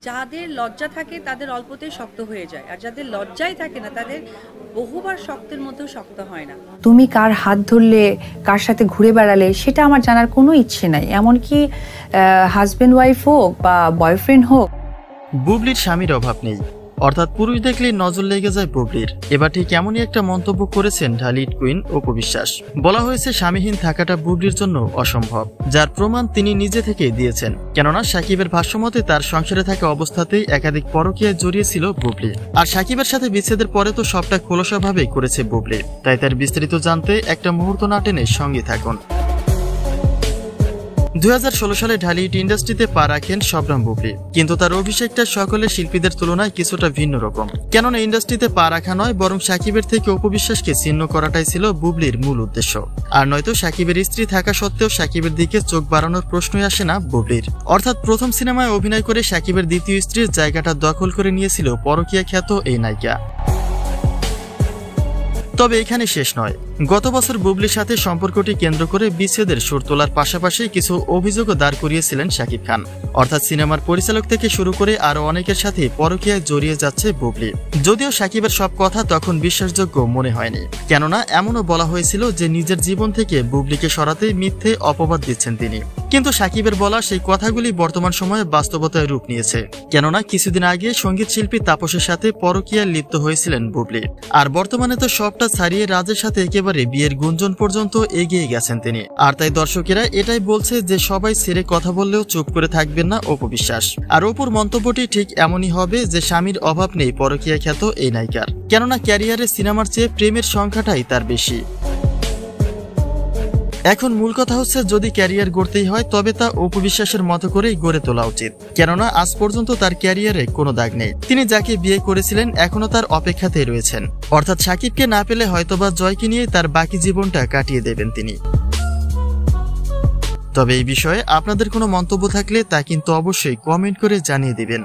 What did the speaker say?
যাদের লজ্জা থাকে তাদের অল্পতেই শক্ত হয়ে যায়, আর যাদের লজ্জাই থাকে না তাদের বহুবার শক্তের মধ্যেও শক্ত হয় না। তুমি কার হাত ধরলে, কার সাথে ঘুরে বেড়ালে, সেটা আমার জানার কোনো ইচ্ছে নাই। এমনকি হাজব্যান্ড ওয়াইফ হোক বা বয়ফ্রেন্ড হোক। বুবলির স্বামীর অভাব নেই, অর্থাৎ পুরুষ দেখলেই নজর লেগে যায় বুবলির। এবার ঠিক এমনই একটা মন্তব্য করেছেন ঢালিউড কুইন অপু বিশ্বাস। বলা হয়েছে স্বামীহীন থাকাটা বুবলির জন্য অসম্ভব, যার প্রমাণ তিনি নিজে থেকেই দিয়েছেন। কেননা সাকিবের ভাষ্যমতে তার সংসারে থাকা অবস্থাতেই একাধিক পরকীয়ায় জড়িয়েছিল বুবলি। আর সাকিবের সাথে বিচ্ছেদের পরে তো সবটা খোলসাভাবেই করেছে বুবলি। তাই তার বিস্তারিত জানতে একটা মুহূর্ত না টেনে সঙ্গে থাকুন। 2016 সালে ঢালিউড ইন্ডাস্ট্রিতে পা রাখেন শবনম বুবলি, কিন্তু তার অভিষেকটা সকলের শিল্পীদের তুলনায় কিছুটা ভিন্ন রকম। কেননা ইন্ডাস্ট্রিতে পা রাখা নয়, বরং সাকিবের থেকে অপু বিশ্বাসকে ছিন্ন করাটাই ছিল বুবলির মূল উদ্দেশ্য। আর নয়তো সাকিবের স্ত্রী থাকা সত্ত্বেও সাকিবের দিকে চোখ বাড়ানোর প্রশ্নই আসে না বুবলির। অর্থাৎ প্রথম সিনেমায় অভিনয় করে সাকিবের দ্বিতীয় স্ত্রীর জায়গাটা দখল করে নিয়েছিল পরকীয়া খ্যাত এই নায়িকা। তবে এখানে শেষ নয়। গত বছর বুবলির সাথে সম্পর্কটি কেন্দ্র করে বিচ্ছেদের সুর তোলার পাশাপাশি কিছু অভিযোগও দাঁড় করিয়েছিলেন শাকিব খান। অর্থাৎ সিনেমার পরিচালক থেকে শুরু করে আরো অনেকের সাথে পরকীয়ায় জড়িয়ে যাচ্ছে বুবলি। যদিও সাকিবের সব কথা তখন বিশ্বাসযোগ্য মনে হয়নি, কেননা এমনও বলা হয়েছিল যে নিজের জীবন থেকে বুবলিকে সরাতে মিথ্যে অপবাদ দিচ্ছেন তিনি। কিন্তু সাকিবের বলা সেই কথাগুলি বর্তমান সময়ে বাস্তবতায় রূপ নিয়েছে, কেননা কিছুদিন আগে সঙ্গীত শিল্পী তাপসের সাথে পরকীয়ায় লিপ্ত হয়েছিলেন বুবলি। আর বর্তমানে তো সবটা ছাড়িয়ে রাজের সাথে একেবারে বিয়ের গুঞ্জন পর্যন্ত এগিয়ে গেছেন তিনি। আর তাই দর্শকেরা এটাই বলছে যে সবাই ছেড়ে কথা বললেও চুপ করে থাকবেন না অপু বিশ্বাস। আর অপুর মন্তব্যটি ঠিক এমনই হবে যে স্বামীর অভাব নেই পরকীয়া খ্যাত এই নায়িকার, কেননা ক্যারিয়ারে সিনেমার চেয়ে প্রেমের সংখ্যাটাই তার বেশি। এখন মূল কথা হচ্ছে, যদি ক্যারিয়ার গড়তেই হয় তবে তা অপু বিশ্বাসের মতো করেই গড়ে তোলা উচিত, কেননা আজ পর্যন্ত তার ক্যারিয়ারে কোনো দাগ নেই। তিনি যাকে বিয়ে করেছিলেন এখনো তার অপেক্ষাতেই রয়েছেন। অর্থাৎ সাকিবকে না পেলে হয়তোবা জয়কে নিয়ে তার বাকি জীবনটা কাটিয়ে দেবেন তিনি। তবে এই বিষয়ে আপনাদের কোনো মন্তব্য থাকলে তা কিন্তু অবশ্যই কমেন্ট করে জানিয়ে দিবেন।